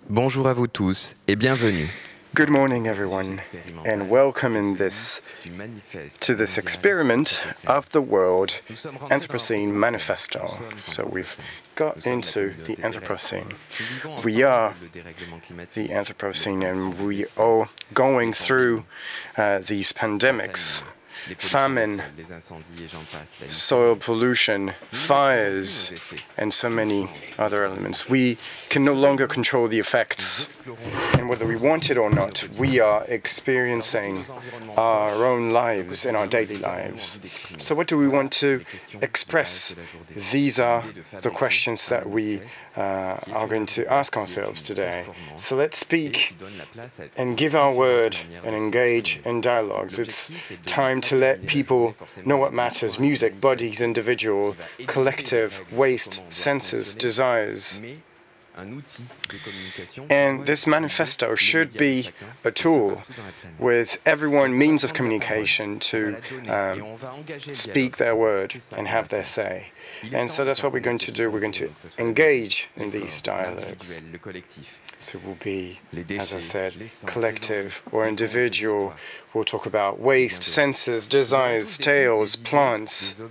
Bonjour à vous tous et bienvenue. Good morning, everyone, and welcome to this experiment of the World Anthropocene Manifesto. So we've got into the Anthropocene. We are the Anthropocene, and we are going through these pandemics, famine, soil pollution, fires, and so many other elements. We can no longer control the effects, and whether we want it or not, we are experiencing our own lives in our daily lives. So what do we want to express? These are the questions that we are going to ask ourselves today. So let's speak and give our word and engage in dialogues. It's time to let people know what matters: music, bodies, individual, collective, waste, senses, desires. And this manifesto should be a tool with everyone means of communication to speak their word and have their say. And so that's what we're going to do. We're going to engage in these dialogues. So it will be, as I said, collective or individual. We'll talk about waste, senses, desires, tales, plants.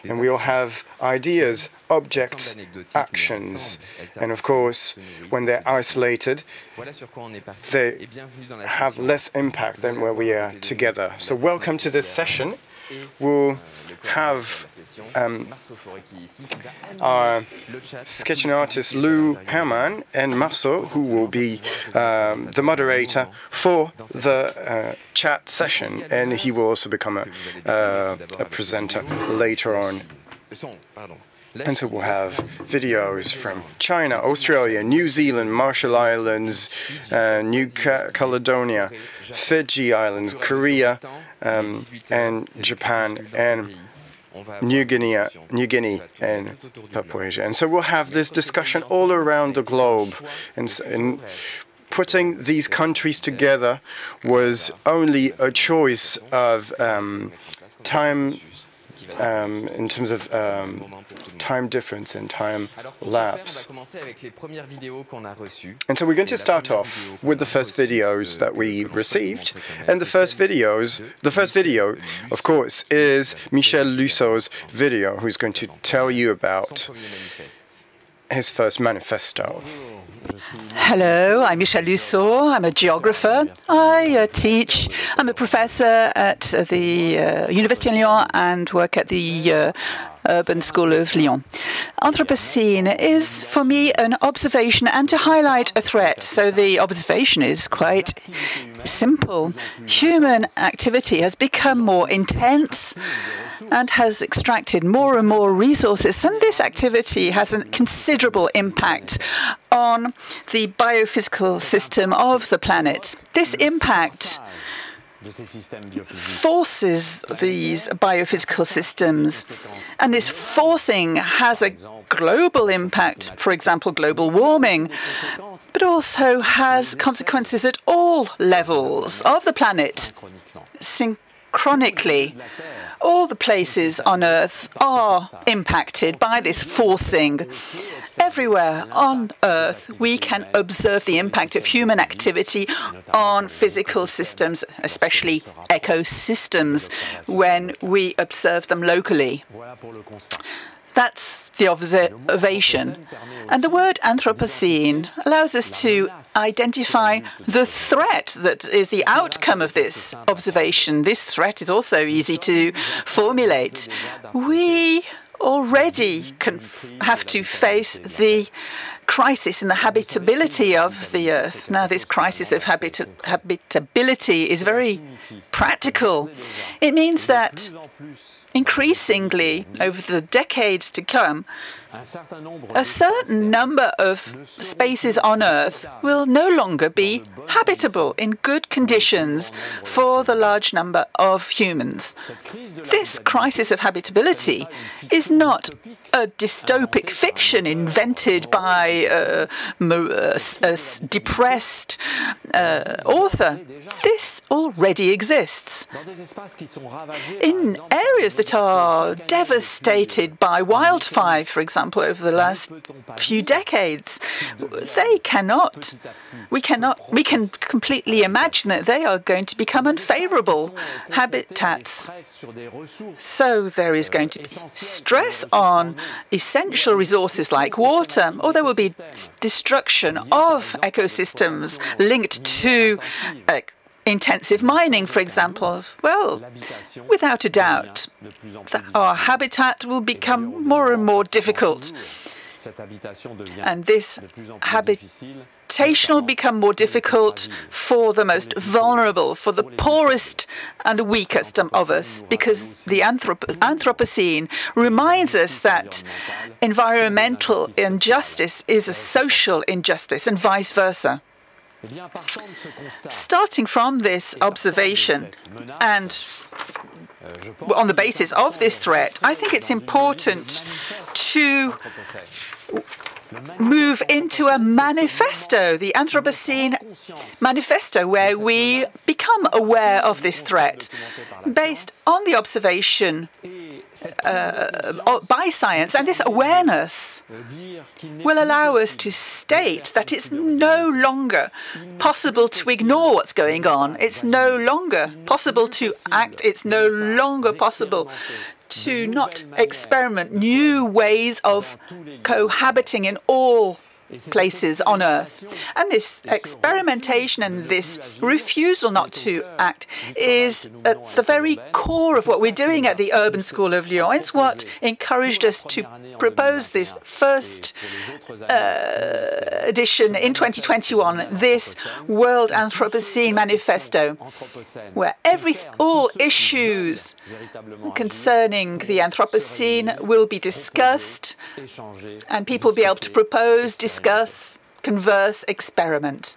And we all have ideas, objects, actions. And of course, when they're isolated, they have less impact than when we are together. So welcome to this session. We'll have our sketching artist Lou Herman and Marceau, who will be the moderator for the chat session, and he will also become a presenter later on. And so we'll have videos from China, Australia, New Zealand, Marshall Islands, New Caledonia, Fiji Islands, Korea, and Japan, and New Guinea and Papua Asia. And so we'll have this discussion all around the globe. And putting these countries together was only a choice of time, in terms of time difference and time lapse. And so we're going to start off with the first videos that we received. And the first video, of course, is Michel Lussault's video, who's going to tell you about his first manifesto. Hello, I'm Michel Lussault. I'm a geographer. I teach. I'm a professor at the University of Lyon and work at the Urban School of Lyon. Anthropocene is, for me, an observation and to highlight a threat. So the observation is quite simple. Human activity has become more intense and has extracted more and more resources. And this activity has a considerable impact on the biophysical system of the planet. This impact forces these biophysical systems, and this forcing has a global impact, for example, global warming, but also has consequences at all levels of the planet. Synchronically, all the places on Earth are impacted by this forcing. Everywhere on Earth, we can observe the impact of human activity on physical systems, especially ecosystems, when we observe them locally. That's the observation. And the word Anthropocene allows us to identify the threat that is the outcome of this observation. This threat is also easy to formulate. We already have to face the crisis in the habitability of the Earth. Now, this crisis of habitability is very practical. It means that increasingly, over the decades to come, a certain number of spaces on Earth will no longer be habitable in good conditions for the large number of humans. This crisis of habitability is not a dystopic fiction invented by a depressed author. This already exists. In areas that that are devastated by wildfire, for example, over the last few decades. We can completely imagine that they are going to become unfavorable habitats. So there is going to be stress on essential resources like water, or there will be destruction of ecosystems linked to intensive mining, for example. Well, without a doubt, our habitat will become more and more difficult. And this habitation will become more difficult for the most vulnerable, for the poorest and the weakest of us, because the Anthropocene reminds us that environmental injustice is a social injustice and vice versa. Starting from this observation and on the basis of this threat, I think it's important to move into a manifesto, the Anthropocene Manifesto, where we become aware of this threat based on the observation by science. And this awareness will allow us to state that it's no longer possible to ignore what's going on. It's no longer possible to act. It's no longer possible to not experiment new ways of cohabiting in all places on Earth. And this experimentation and this refusal not to act is at the very core of what we're doing at the Urban School of Lyon. It's what encouraged us to propose this first edition in 2021, this World Anthropocene Manifesto, where all issues concerning the Anthropocene will be discussed and people will be able to propose, discuss, converse, experiment.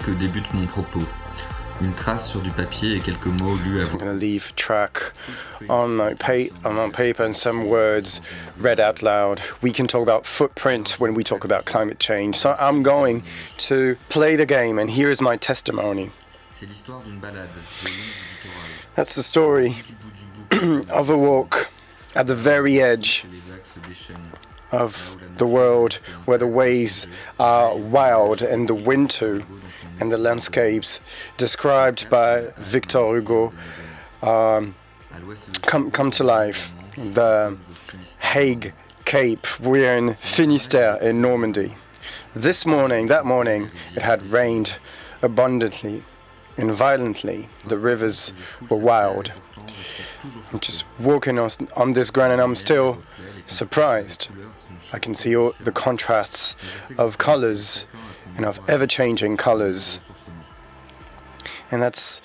Que débute mon propos. Une trace sur du papier et quelques mots lus à voix. I'm going to leave a track on paper and some words read out loud. We can talk about footprint when we talk about climate change. So I'm going to play the game, and here is my testimony. C'est l'histoire d'une balade le long du littoral. That's the story of a walk at the very edge Les vagues se déchaînent. of the world, where the waves are wild and the wind too, and the landscapes described by Victor Hugo come to life. The Hague Cape, we're in Finistère in Normandy. That morning, it had rained abundantly and violently. The rivers were wild. I'm just walking on this ground and I'm still surprised. I can see all the contrasts of colors and of ever-changing colors. And that's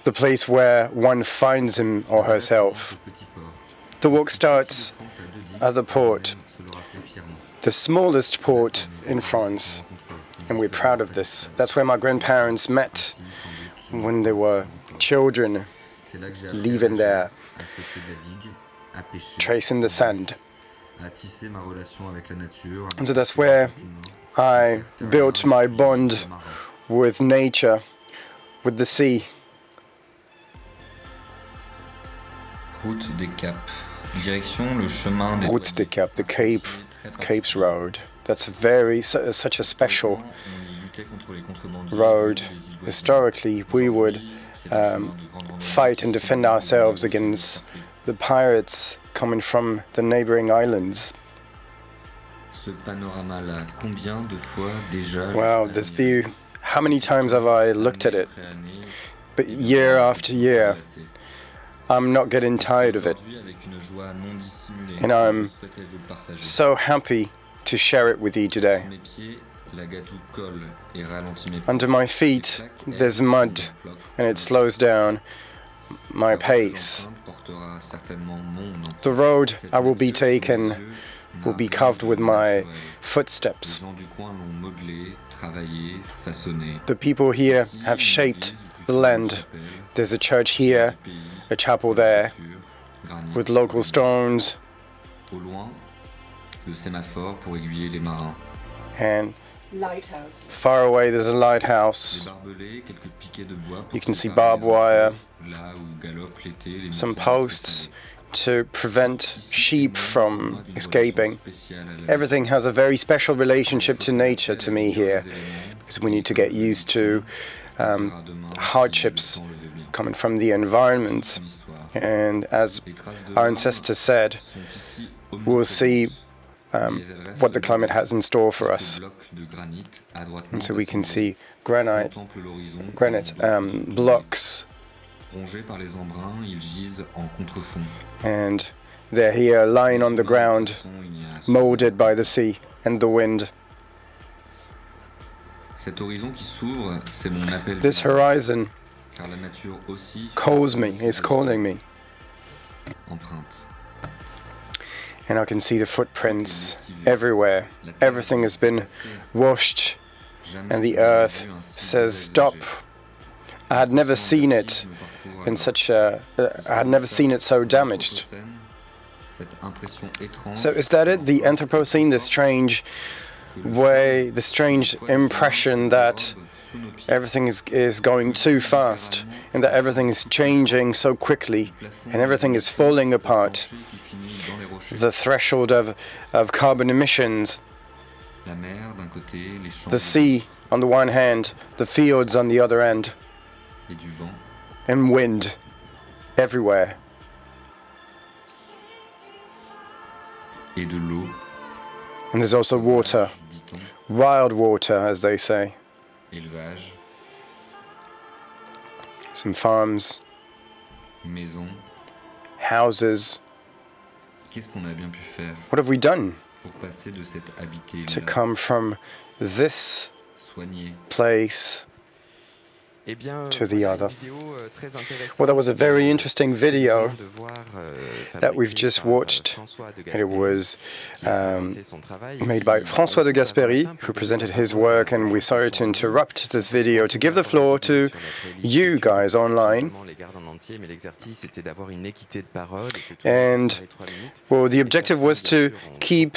the place where one finds him or herself. The walk starts at the port, the smallest port in France, and we're proud of this. That's where my grandparents met when they were children, leaving there, tracing the sand. And so that's where I built my bond with nature, with the sea. Route des Caps. Direction le chemin des Route des Caps, the Cape's Road. That's such a special road. Historically, we would fight and defend ourselves against the pirates coming from the neighboring islands. Wow, this view, how many times have I looked at it? But year after year, I'm not getting tired of it. And I'm so happy to share it with you today. Under my feet, there's mud, and it slows down my pace. The road I will be taking will be carved with my footsteps. The people here have shaped the land. There's a church here, a chapel there, with local stones. Au loin, le sémaphore pour aiguiller les marins. And far away there's a lighthouse. Des barbelés, quelques piquets de bois pour You can see séparer barbed les wire, enclos, là où galopent l'été les some moutons posts to prevent sheep from d'une escaping. relation spéciale à la Everything has a very special relationship to nature to me here, because we need to get used to hardships coming from the environment. And as our ancestors said, we'll see what the climate has in store for us. And so we can see granite blocks, Rongés par les embruns, ils gisent en contrefond. and they're here lying on the ground, molded by the sea and the wind. Cet horizon qui s'ouvre, c'est mon appel. This horizon Car la nature aussi calls me, is calling me, empreinte. and I can see the footprints everywhere. Everything has been washed, and the earth says stop. I had never seen it in such a, I had never seen it so damaged. So is that it, the Anthropocene, the strange way, the strange impression that everything is going too fast, and that everything is changing so quickly, and everything is falling apart? The threshold of carbon emissions, the sea on the one hand, the fields on the other end, and wind everywhere. Et de l'eau, And there's also water, dit-on, wild water, as they say. élevage, Some farms, maison. houses. Qu'est-ce qu'on a bien pu faire What have we done pour passer de cet habité to là, come from this soigné, place Eh bien, to the voilà other? une vidéo, très intéressante Well, that was a very interesting video de voir, that we've fabriquée just par, watched. François de It was qui a présenté son travail et made qui, by François de pour Gsperi, avoir un peu who de presented temps his work, and we sorry to interrupt this video to give the floor to you guys online. les gardes en entier, mais l'exercice était d'avoir une équité de parole et que tout And, le monde puisse parler 3 minutes. Well, the objective was to keep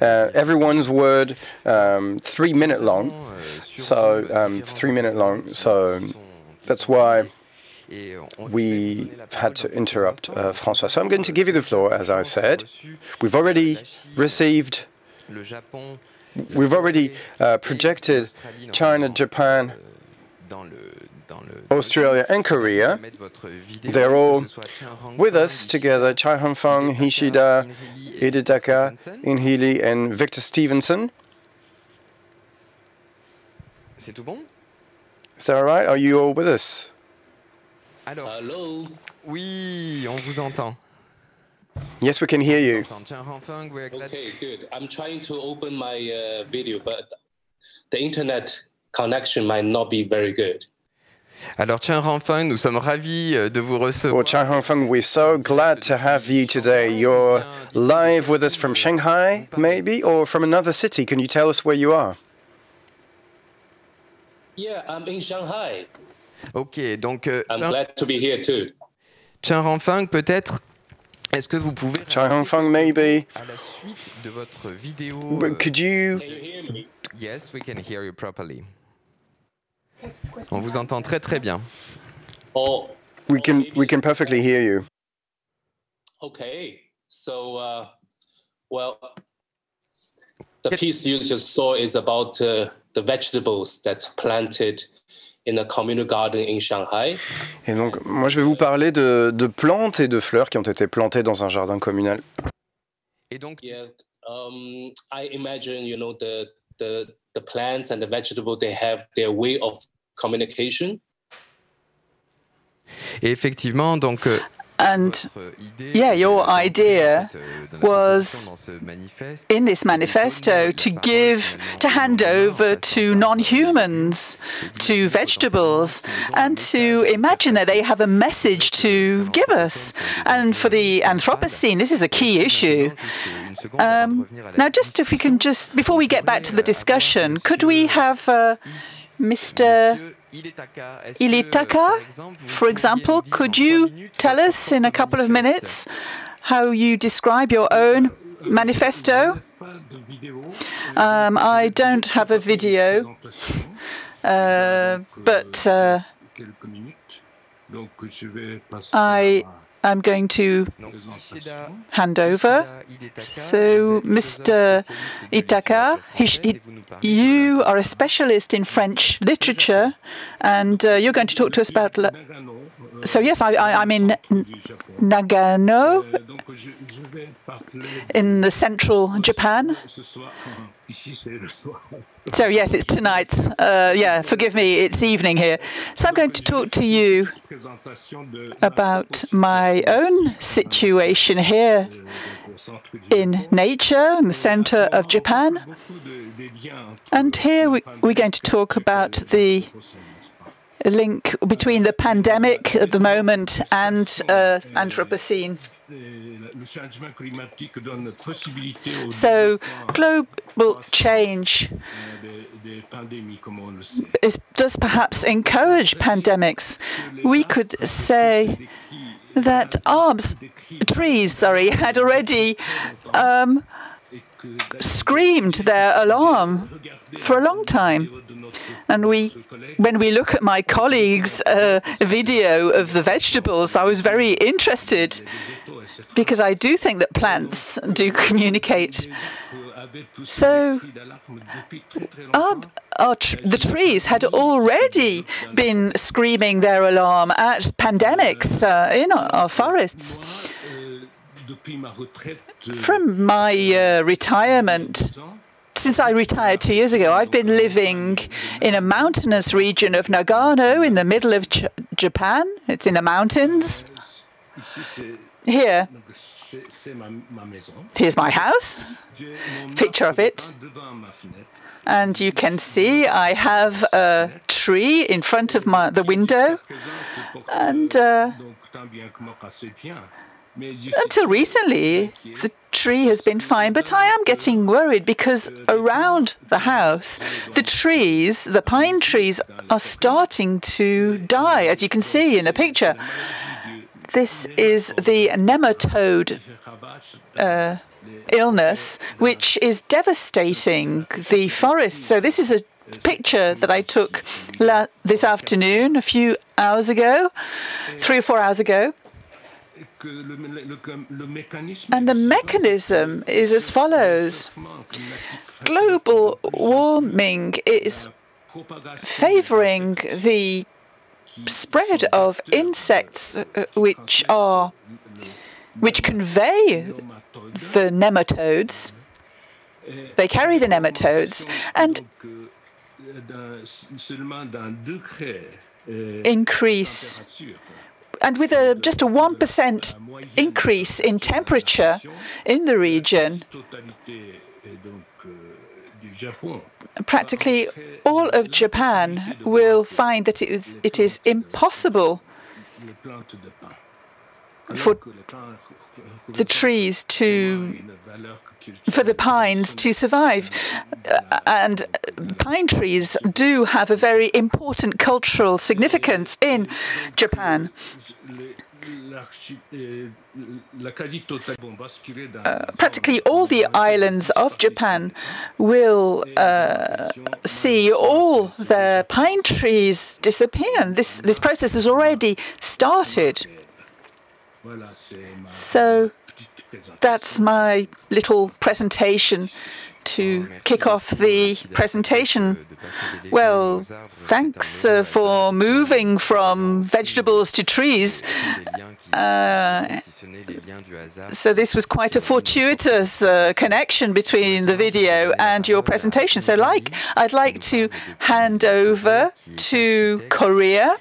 everyone's word 3 minute long, so 3 minute long. So that's why we had to interrupt François. So I'm going to give you the floor, as I said. We've already received, Le Japon, we've already projected China, Japan, dans le Australia, and Korea. mettre votre vidéo, They're all que ce soit Chen with Hangfeng, us together: Hangfeng, Ishida, Hidetaka, Inhee Lee, and Victor Stevenson. C'est tout bon? Is that all right? Are you all with us? Alors, Hello. oui, on vous entend. Yes, we can hear you. Chen Hangfeng, we're glad. Okay, good. I'm trying to open my video, but the internet connection might not be very good. Alors, Chen Hangfeng, nous sommes ravis de vous Well, recevoir. Chen Hangfeng, we're so glad to have you today. You're live with us from Shanghai, maybe, or from another city. Can you tell us where you are? Yeah, I'm in Shanghai. Ok, donc I'm glad to be here too. Chen Hangfeng, peut-être, est-ce que vous pouvez Chen Hangfeng, maybe. à la suite de votre vidéo? But could you? Can you hear me? Yes, we can hear you properly. On vous entend très très bien. Oh, We can perfectly hear you. okay. So, well, the piece you just saw is about the vegetables that's planted in a communal garden in Shanghai. Et donc, moi, je vais vous parler de plantes et de fleurs qui ont été plantées dans un jardin communal. Et donc, Yeah, I imagine the plants and the vegetable, they have their way of communication. et effectivement, donc. And votre idée yeah, your d'entrer, idea en fait, dans la was proposition, dans ce manifeste, in this manifesto to hand over to non-humans, to vegetables, and to imagine that they have a message to give us. And for the Anthropocene, this is a key issue. Now, just if we can before we get back to the discussion, could we have Mr. Hidetaka, for example, could you tell us in a couple of minutes how you describe your own manifesto? I don't have a video, but I am going to hand over. So, Mr. Hidetaka, you are a specialist in French literature, and you're going to talk to us about... So, yes, I'm in Nagano, in the central Japan. So, yes, it's tonight. Yeah, forgive me, it's evening here. So I'm going to talk to you about my own situation here in nature, in the center of Japan. And here we're going to talk about the link between the pandemic at the moment and Anthropocene. So global change does perhaps encourage pandemics. We could say that trees had already screamed their alarm for a long time. And when we look at my colleagues' video of the vegetables, I was very interested, because I do think that plants do communicate. So the trees had already been screaming their alarm at pandemics in our forests. From my retirement, since I retired 2 years ago, I've been living in a mountainous region of Nagano in the middle of Japan. It's in the mountains. Here's my house, picture of it. And you can see I have a tree in front of the window. And until recently, the tree has been fine, but I am getting worried because around the house, the pine trees are starting to die, as you can see in the picture. This is the nematode illness, which is devastating the forest. So this is a picture that I took this afternoon, a few hours ago, 3 or 4 hours ago. And the mechanism is as follows. Global warming is favoring the spread of insects which convey the nematodes. They carry the nematodes and increase. And with just a 1% increase in temperature in the region, practically all of Japan will find that it is impossible for the trees for the pines to survive. And pine trees do have a very important cultural significance in Japan. Practically all the islands of Japan will see all their pine trees disappear. And this process has already started. So that's my little presentation to kick off the presentation. Well, thanks for moving from vegetables to trees. So this was quite a fortuitous connection between the video and your presentation. So I'd like to hand over to Korea,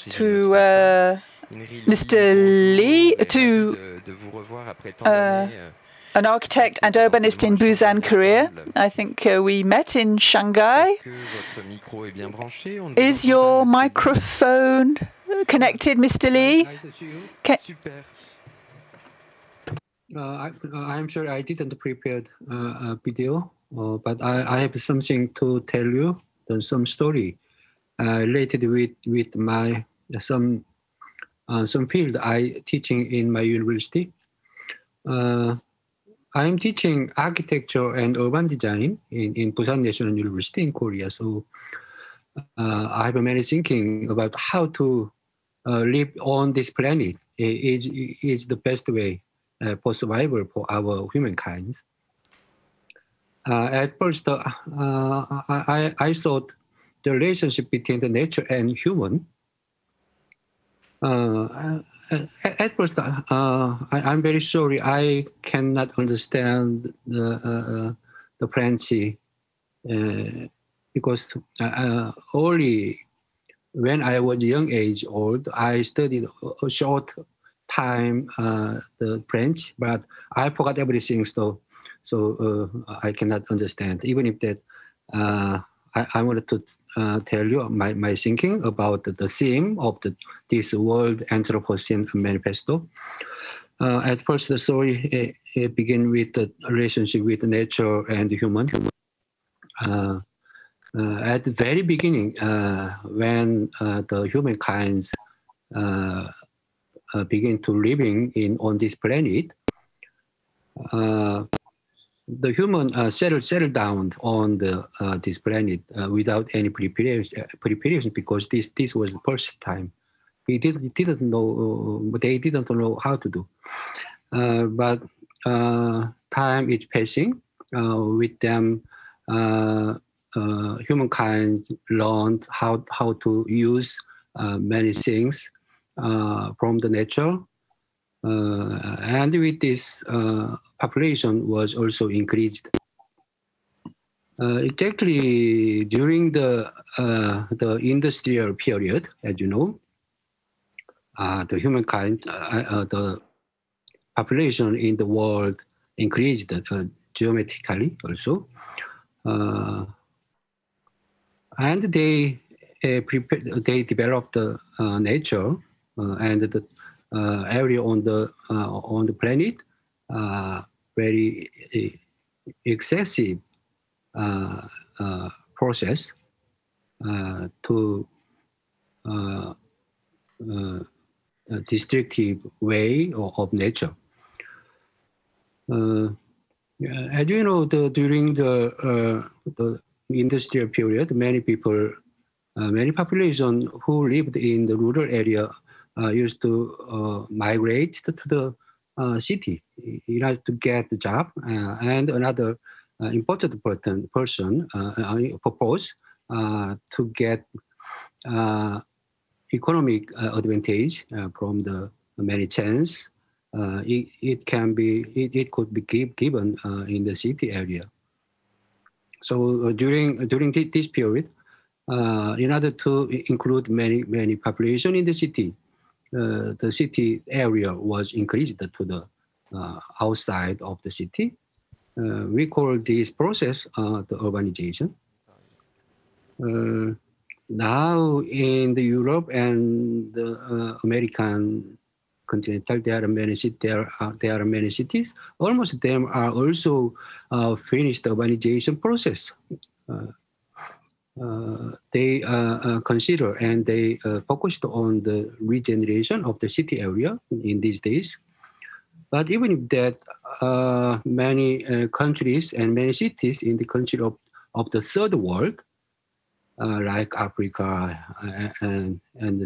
to Mr. Lee, to an architect and urbanist in Busan, Korea. I think we met in Shanghai. Is your microphone connected, Mr. Lee? I'm sure I didn't prepare a video, but I have something to tell you, some story. related with my some field I teaching in my university. I'm teaching architecture and urban design in Busan National University in Korea. So I have many thinking about how to live on this planet is the best way for survival for our humankind. At first, I thought the relationship between the nature and human. At first, I'm very sorry. I cannot understand the French because only when I was young age old, I studied a short time the French, but I forgot everything. So I cannot understand. Even if that, I wanted to tell you my thinking about the theme of this World Anthropocene Manifesto. At first, the story begins with the relationship with nature and human. At the very beginning, when the humankind begin to living on this planet, the human settled down on this planet without any preparation because this was the first time. They didn't know how to do. But time is passing. With them, humankind learned how to use many things from the nature. And with this, population was also increased. Exactly during the industrial period, as you know, the humankind, the population in the world increased geometrically also, and they developed the nature and the area on the planet. Very excessive process to destructive way of nature. As you know, during the industrial period, many population who lived in the rural area used to migrate to the city in order to get the job. And another important person proposed to get economic advantage from the many chance. It could be given in the city area. So during this period, in order to include many population in the city area was increased to the outside of the city. We call this process the urbanization. Now in the Europe and the American continental, there are many cities. Almost them are also finished the urbanization process. They consider and they focused on the regeneration of the city area in these days. But even if that, many countries and many cities in the country of the third world, like Africa and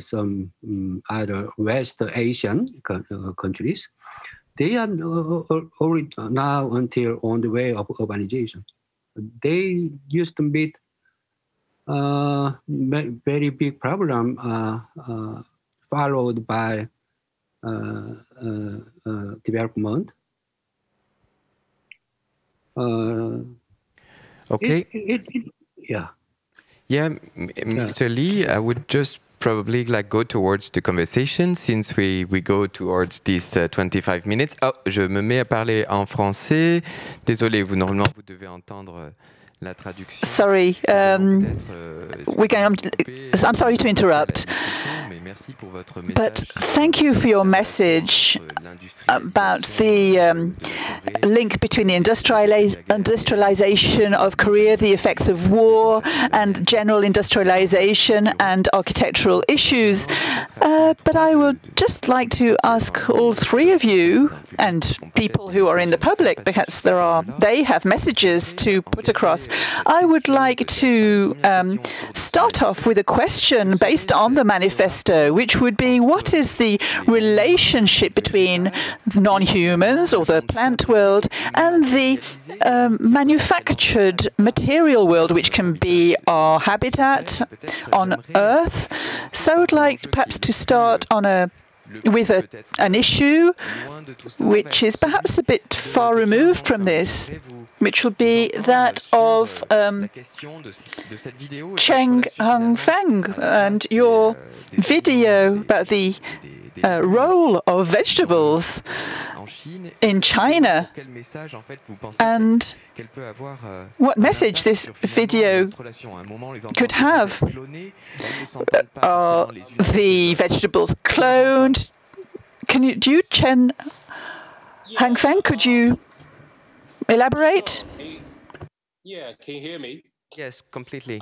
some other West Asian countries, they are already now until on the way of urbanization. They used to meet very big problem followed by development. Okay. Yeah. Yeah, Mr. Lee, I would just probably go towards the conversation since we go towards these 25 minutes. Oh, je me mets à parler en français. Désolé, normalement vous devez entendre la traduction. Sorry, I'm sorry to interrupt, but thank you for your message about the link between the industrialization of Korea, the effects of war, and general industrialization and architectural issues. But I would just like to ask all three of you and people who are in the public, because they have messages to put across. I would like to start off with a question based on the manifesto, which would be, what is the relationship between non-humans or the plant world and the manufactured material world, which can be our habitat on Earth? So I would like perhaps to start with an issue which is perhaps a bit far removed from this, which will be that of Chen Hangfeng and your video about the role of vegetables in China, and what message this video could have. Are the vegetables cloned? Chen Hangfeng, could you elaborate? Yeah, can you hear me? Yes, completely.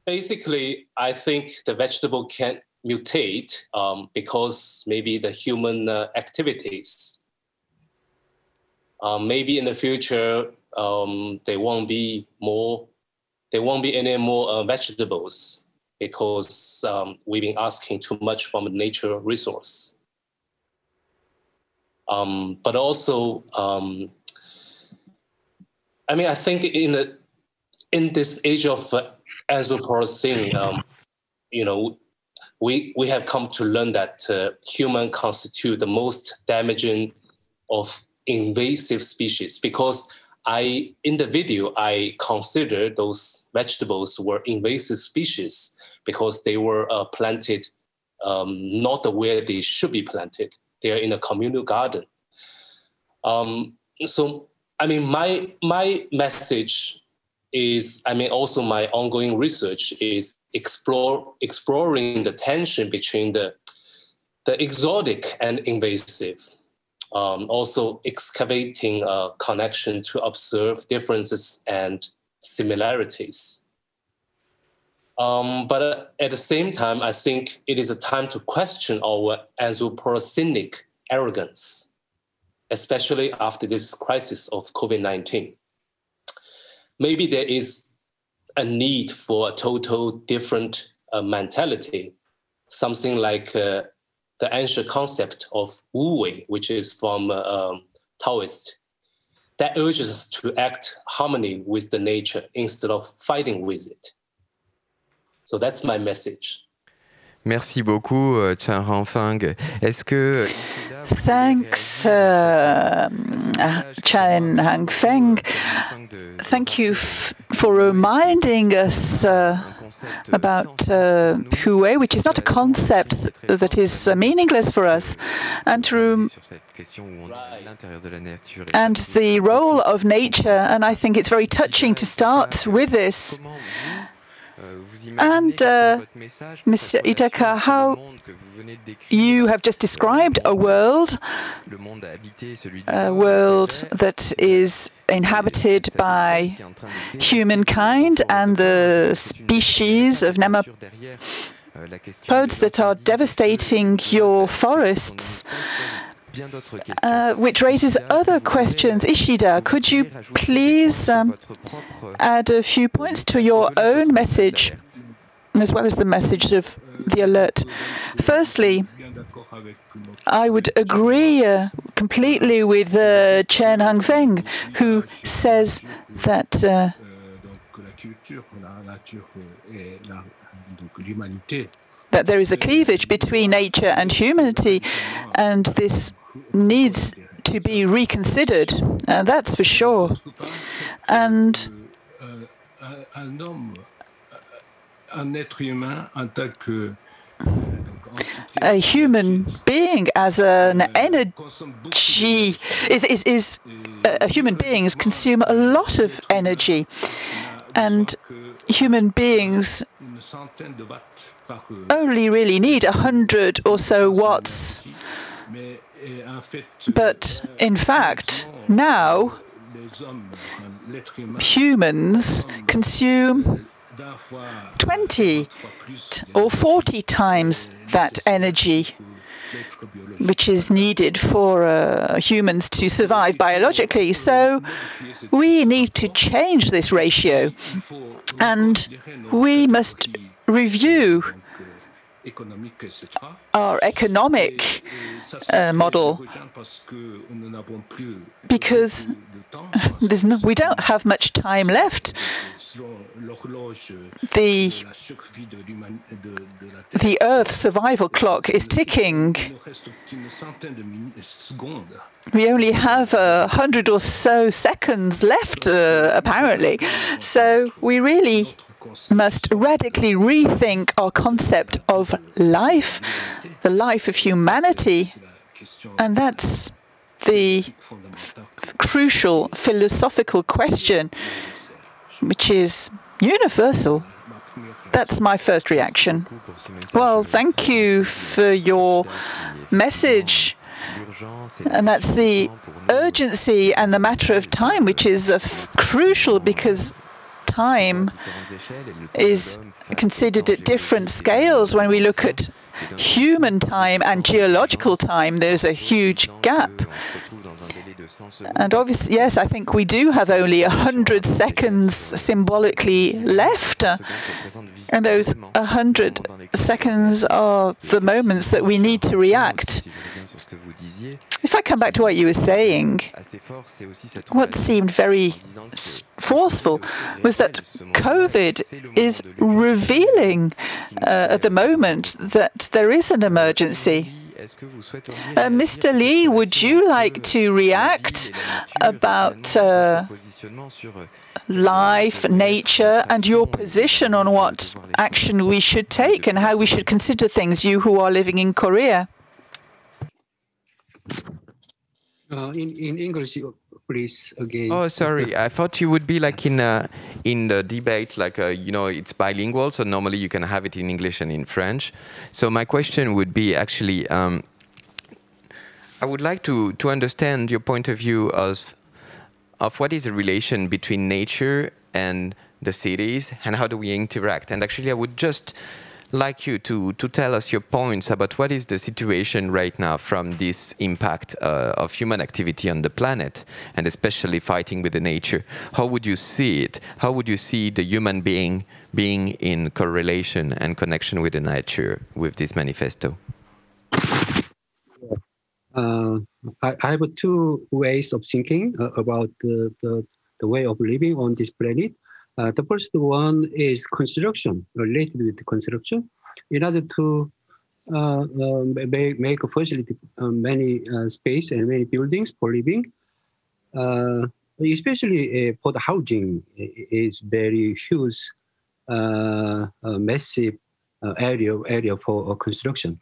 Basically, I think the vegetable can mutate because maybe the human activities. Maybe in the future, there won't be any more vegetables because we've been asking too much from a nature resource. But also, I think in this age of Anthropocene, we have come to learn that humans constitute the most damaging of invasive species, because in the video, I consider those vegetables were invasive species because they were planted not where they should be planted. They are in a communal garden. My message is, also my ongoing research is exploring the tension between the exotic and invasive. Also excavating a connection to observe differences and similarities. But at the same time, I think it is a time to question our anthropocenic arrogance, especially after this crisis of COVID-19. Maybe there is a need for a total different mentality, something like the ancient concept of Wu Wei, which is from Taoist, that urges us to act harmony with the nature instead of fighting with it. So that's my message. Merci beaucoup, Chen Hangfeng. Est-ce que Thanks, Chen Hangfeng. Thank you for reminding us about Wu Wei, which is not a concept that is meaningless for us, and the role of nature. And I think it's very touching to start with this. And Mr. Hidetaka, how you have just described a world that is inhabited by humankind and the species of nematode that are devastating your forests, which raises other questions. Ishida, could you please add a few points to your own message, as well as the message of the alert? Firstly, I would agree completely with Chen Hangfeng, who says that that there is a cleavage between nature and humanity, and this needs to be reconsidered. That's for sure. And a human being as an energy human beings consume a lot of energy, and human beings only really need 100 or so watts. But in fact, now humans consume 20 or 40 times that energy, which is needed for humans to survive biologically. So we need to change this ratio, and we must review our economic model, because we don't have much time left. The Earth's survival clock is ticking. We only have 100 or so seconds left, apparently. So we really must radically rethink our concept of life, the life of humanity, and that's the crucial philosophical question, which is universal. That's my first reaction. Well, thank you for your message. And that's the urgency and the matter of time, which is crucial, because time is considered at different scales. When we look at human time and geological time, there's a huge gap. And obviously, yes, I think we do have only 100 seconds symbolically left. And those 100 seconds are the moments that we need to react. If I come back to what you were saying, what seemed very forceful was that COVID is revealing at the moment that there is an emergency. Mr. Lee, would you like to react about life, nature, and your position on what action we should take and how we should consider things, you who are living in Korea? In English, please, again. Oh, sorry. I thought you would be like in the debate, like, it's bilingual, so normally you can have it in English and in French. So my question would be actually, I would like to understand your point of view of what is the relation between nature and the cities, and how do we interact. And actually, I would just like you to tell us your points about what is the situation right now from this impact of human activity on the planet, and especially fighting with the nature. How would you see it? How would you see the human being in correlation and connection with the nature with this manifesto? I have two ways of thinking about the way of living on this planet. The first one is construction, related with construction, in order to make a facility, many space and many buildings for living, especially for the housing. Is very huge, massive area for construction.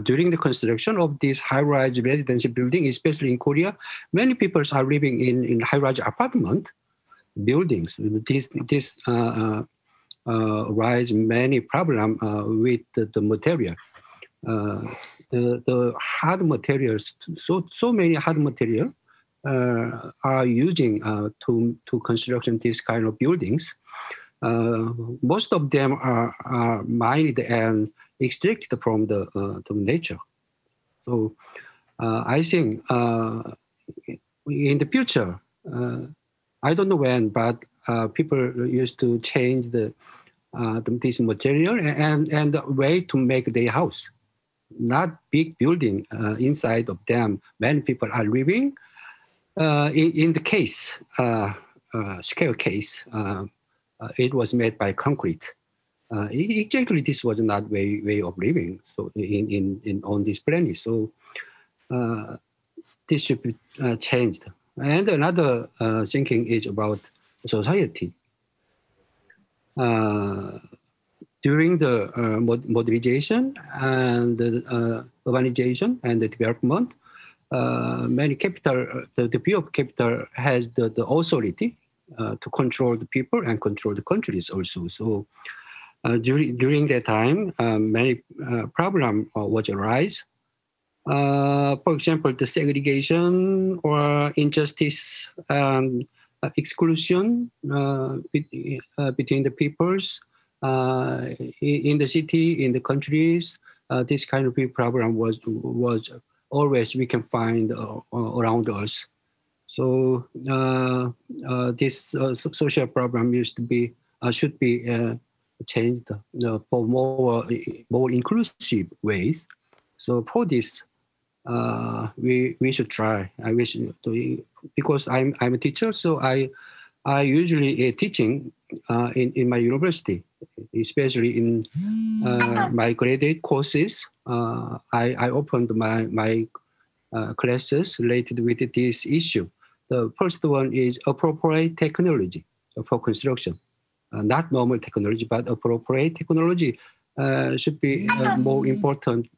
During the construction of this high-rise residential building, especially in Korea, many people are living in high-rise apartment buildings. This rise many problem with the material. The hard materials, so many hard material are using to construction this kind of buildings. Most of them are mined and extracted from the nature. So I think in the future, I don't know when, but people used to change this material and the way to make their house. Not big building inside of them. Many people are living. In the case, scale case, it was made by concrete. Exactly, this was not way of living. So on this planet. So this should be changed. And another thinking is about society. during the modernization and urbanization and the development, many capital, the view of capital has the authority to control the people and control the countries also. So during that time, many problems was arise. For example, the segregation or injustice, exclusion between the peoples in the city, in the countries. This kind of problem was always we can find around us. So this social problem should be changed for more inclusive ways. So for this, we should try. I wish because I'm a teacher, so I usually teaching in my university, especially in my graduate courses. I opened my classes related with this issue. The first one is appropriate technology for construction. Not normal technology, but appropriate technology should be a more important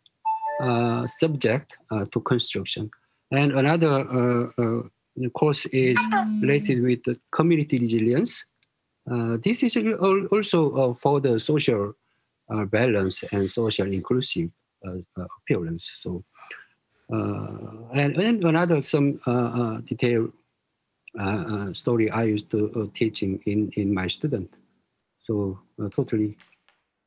subject to construction. And another course is related with the community resilience. This is also for the social balance and social inclusive appearance. So, and another some detailed story I used to teaching in my student. So totally,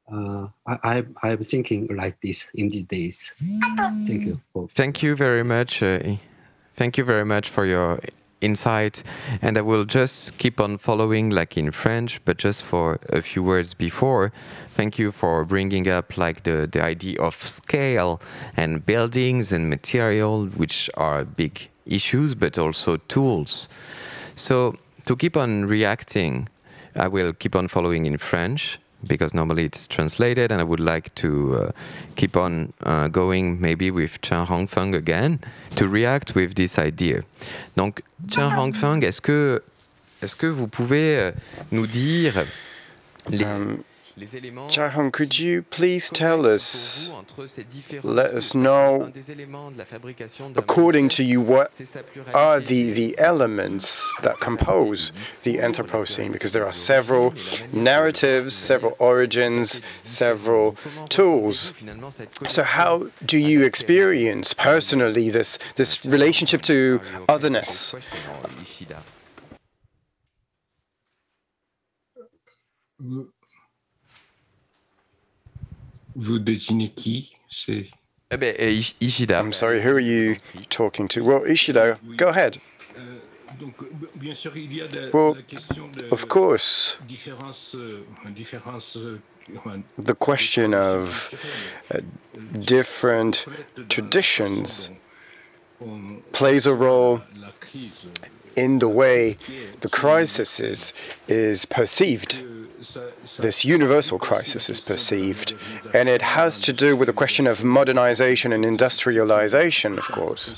I'm thinking like this in these days. Thank you. Thank you very much. Thank you very much for your insight. And I will just keep on following like in French, but just for a few words before. Thank you for bringing up like the idea of scale and buildings and material, which are big issues, but also tools. So to keep on reacting, I will keep on following in French, because normally it's translated, and I would like to keep on going maybe with Chen Hangfeng again to react with this idea. Donc, Chen Hangfeng, est-ce que vous pouvez nous dire Chahong, could you please tell us, let us know, according to you, what are the elements that compose the Anthropocene? Because there are several narratives, several origins, several tools. So how do you experience personally this relationship to otherness? Vous désignez qui? Ishida. I'm sorry, who are you talking to? Well, Ishida, go ahead. Well, of course, the question of different traditions plays a role in the way the crisis is perceived. This universal crisis is perceived, and it has to do with the question of modernization and industrialization, of course,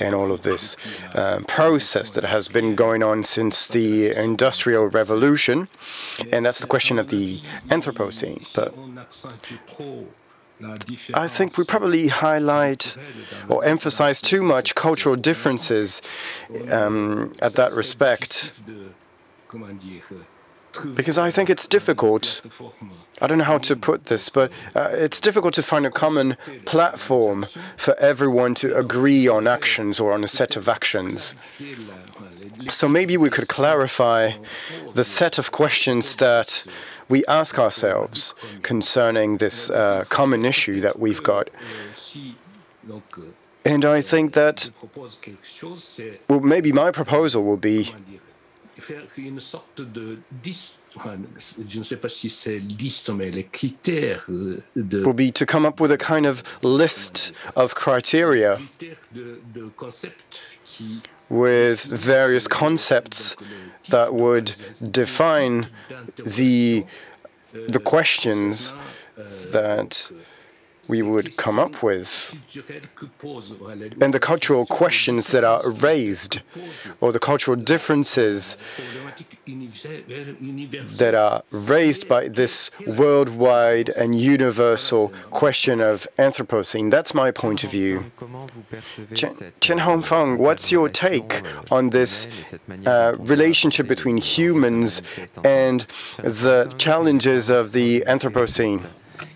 and all of this process that has been going on since the Industrial Revolution, and that's the question of the Anthropocene. But I think we probably highlight or emphasize too much cultural differences at that respect, because I think it's difficult. I don't know how to put this, but it's difficult to find a common platform for everyone to agree on actions or on a set of actions. So maybe we could clarify the set of questions that we ask ourselves concerning this common issue that we've got. And I think that, well, maybe my proposal will be to come up with a kind of list of criteria with various concepts that would define the questions that we would come up with, and the cultural questions that are raised, or the cultural differences that are raised by this worldwide and universal question of Anthropocene. That's my point of view. Chen Hangfeng, what's your take on this relationship between humans and the challenges of the Anthropocene?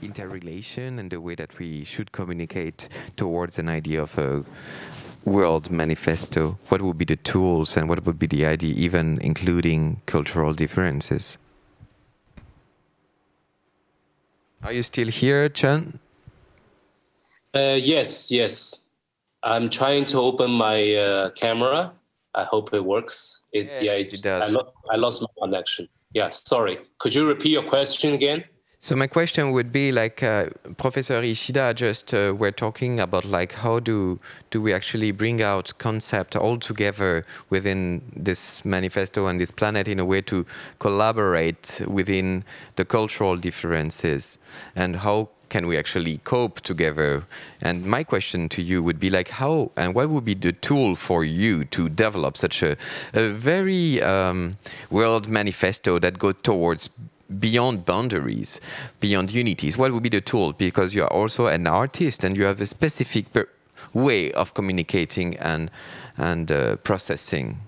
Interrelation and the way that we should communicate towards an idea of a world manifesto. What would be the tools and what would be the idea, even including cultural differences? Are you still here, Chen? Yes. I'm trying to open my camera. I hope it works. Yes, it does. I lost my connection. Yeah, sorry. Could you repeat your question again? So my question would be like Professor Ishida just were talking about like how do we actually bring out concept all together within this manifesto and this planet in a way to collaborate within the cultural differences, and how can we actually cope together? And my question to you would be like how and what would be the tool for you to develop such a very world manifesto that go towards beyond boundaries, beyond unities? What would be the tool? Because you are also an artist and you have a specific way of communicating and processing.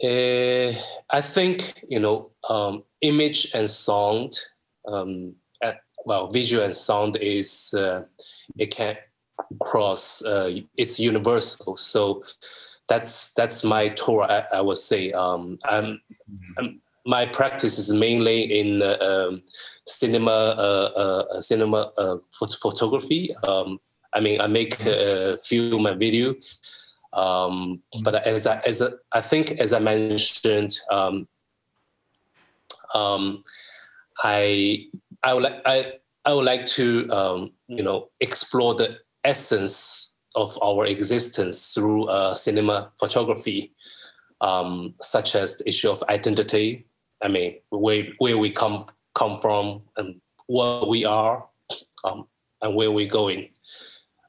I think, image and sound, visual and sound is, it can cross, it's universal. So that's my tour, I would say. My practice is mainly in cinema photography. I make film and video. But as I think, as I mentioned, I would like to explore the essence of our existence through cinema photography, such as the issue of identity. Where we come from and what we are, and where we're going.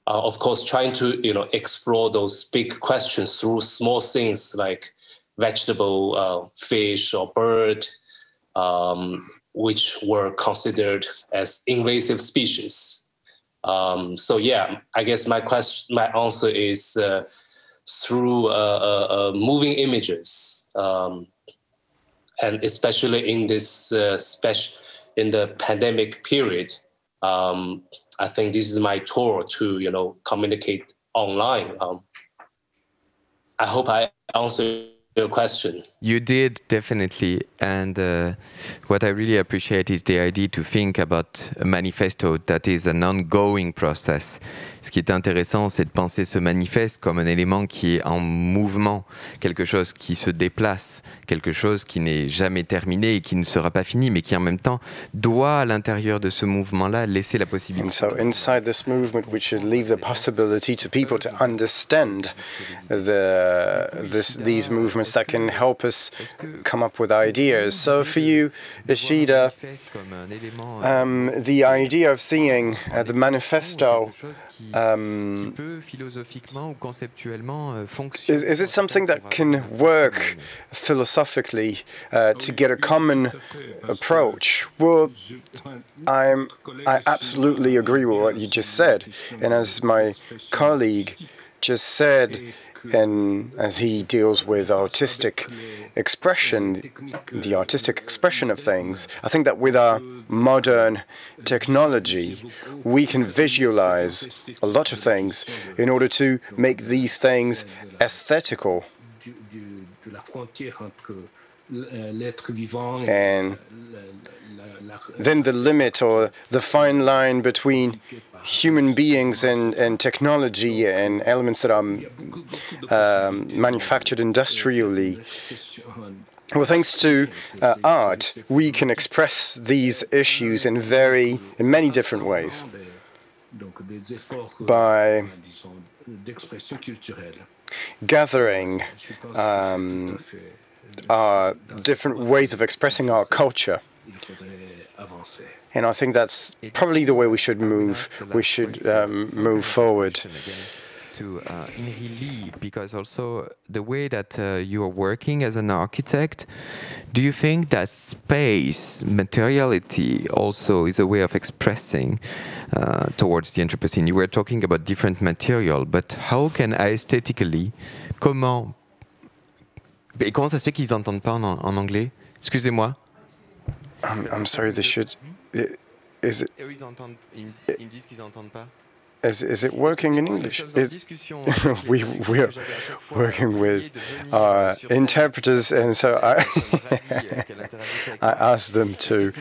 Of course, trying to explore those big questions through small things like vegetable, fish, or bird, which were considered as invasive species. So yeah, I guess my answer is through moving images, and especially in this in the pandemic period. I think this is my tour to, communicate online. I hope I answered your question. You did, definitely. And what I really appreciate is the idea to think about a manifesto that is an ongoing process. Ce qui est intéressant, c'est de penser ce manifeste comme un élément qui est en mouvement, quelque chose qui se déplace, quelque chose qui n'est jamais terminé et qui ne sera pas fini, mais qui en même temps doit, à l'intérieur de ce mouvement-là, laisser la possibilité. And so inside this movement, we should leave the possibility to people to understand these movements that can help us come up with ideas. So for you, Ishida, the idea of seeing the manifesto, is it something that can work philosophically to get a common approach? Well, I absolutely agree with what you just said. And as my colleague just said, and as he deals with artistic expression, the artistic expression of things, I think that with our modern technology, we can visualize a lot of things in order to make these things aesthetical. And then the limit or the fine line between human beings and technology and elements that are manufactured industrially. Well, thanks to art, we can express these issues in many different ways by gathering are different ways of expressing our culture. And I think that's probably the way we should move. We should move forward. To Inhee Lee, because also the way that you are working as an architect, do you think that space, materiality also is a way of expressing towards the Anthropocene? You were talking about different material, but how can aesthetically, comment... Et comment ça se fait qu'ils n'entendent pas en anglais? Excusez-moi. I'm sorry, they should... Is it... Ils disent qu'ils n'entendent pas. Is it working in English? We are working with interpreters, and so I asked them to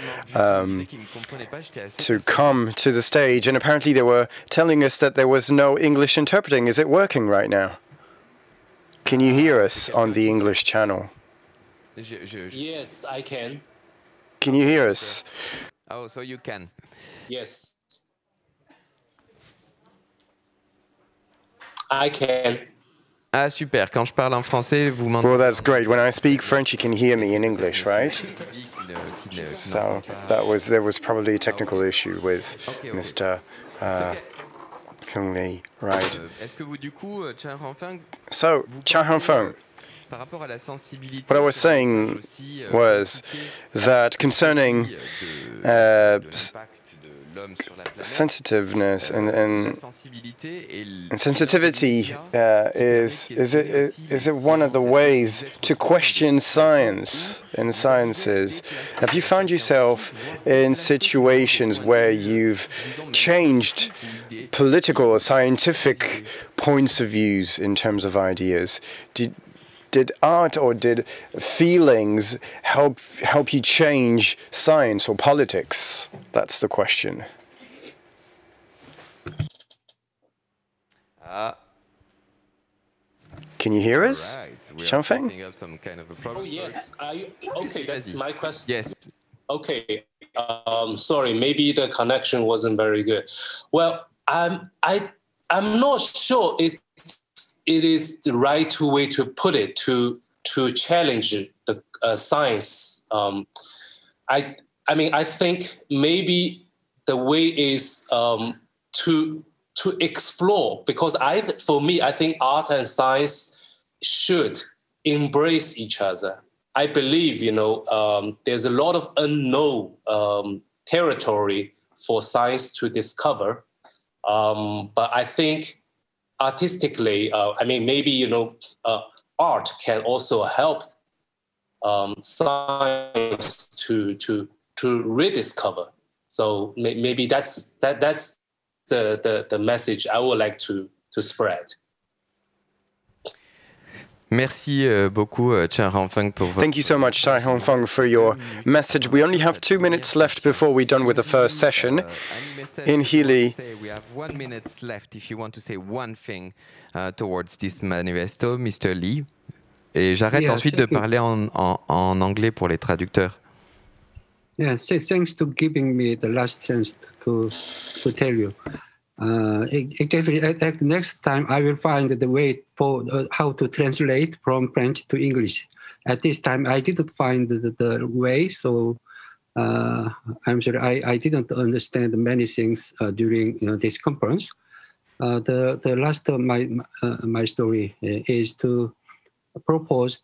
come to the stage, and apparently they were telling us that there was no English interpreting. Is it working right now? Can you hear us on the English channel? Yes, I can. Can you hear us? Oh, so you can. Yes. I can. Ah, super. Quand je parle en français, vous m'entendez. Well, that's great. When I speak French, you can hear me in English, right? So there was probably a technical issue with Mr. Hangfeng Lee, right? Est-ce que vous, du coup, Chen Hangfeng, So, Chen Hangfeng, what I was saying was that concerning sensitiveness and sensitivity, is it one of the ways to question science and sciences? Have you found yourself in situations where you've changed political or scientific points of views in terms of ideas? Did art or did feelings help you change science or politics? That's the question. Can you hear us, Hangfeng? Oh yes. Okay, that's my question. Yes. Okay. Sorry, maybe the connection wasn't very good. Well, I'm not sure it is the right way to put it to challenge the science. I mean, I think maybe the way is to explore, because for me, I think art and science should embrace each other. I believe, there's a lot of unknown territory for science to discover. But I think artistically, maybe, art can also help science to rediscover. So maybe that's the message I would like to spread. Merci beaucoup, Chen Hangfeng, pour votre... Thank you so much, Chen Hangfeng, for your message. We only have 2 minutes left before we're done with the first session. Inhee Lee. We have 1 minute left if you want to say one thing towards this manifesto, Mr. Lee. Et j'arrête ensuite de parler en anglais pour les traducteurs. Yeah, thanks to giving me the last chance to tell you. Exactly. Next time, I will find the way for how to translate from French to English. At this time, I didn't find the way, so I'm sure I didn't understand many things during this conference. The last of my story is to propose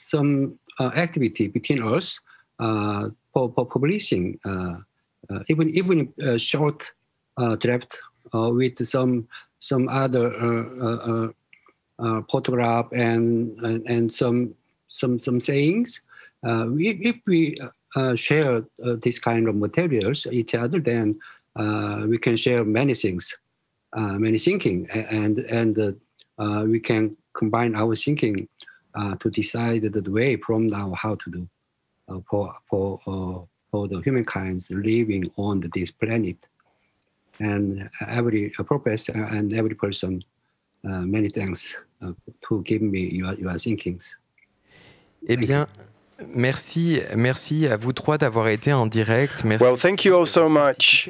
some activity between us for publishing, even a short draft. With some other photograph and some sayings. If we share this kind of materials each other, then we can share many things, many thinking, and we can combine our thinking to decide the way from now how to do for the humankind living on this planet. And every professor and every person, many thanks to give me your thinkings. Eh bien, Merci à vous trois d'avoir été en direct. Merci. Well, thank you all so much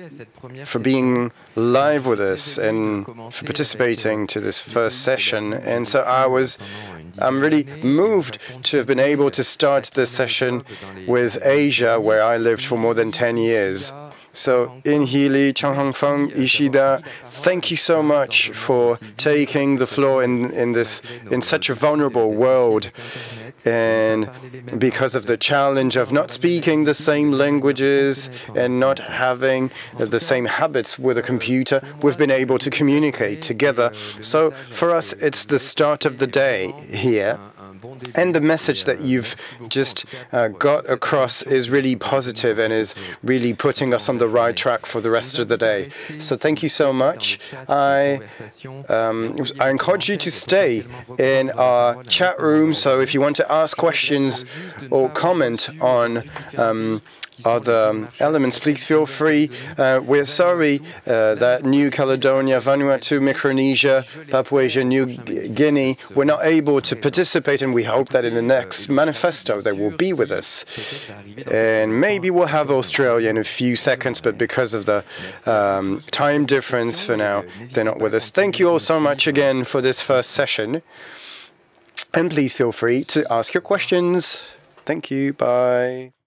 for being live with us and for participating to this first session. And so I'm really moved to have been able to start this session with Asia, where I lived for more than 10 years. So, Inhee Lee, Hangfeng, Ishida, thank you so much for taking the floor in such a vulnerable world. And because of the challenge of not speaking the same languages and not having the same habits with a computer, we've been able to communicate together. So for us, it's the start of the day here. And the message that you've just got across is really positive and is really putting us on the right track for the rest of the day. So thank you so much. I encourage you to stay in our chat room. So if you want to ask questions or comment on other elements, please feel free. We're sorry that New Caledonia, Vanuatu, Micronesia, Papua New Guinea were not able to participate, and we hope that in the next manifesto they will be with us. And maybe we'll have Australia in a few seconds, but because of the time difference for now, they're not with us. Thank you all so much again for this first session. And please feel free to ask your questions. Thank you. Bye.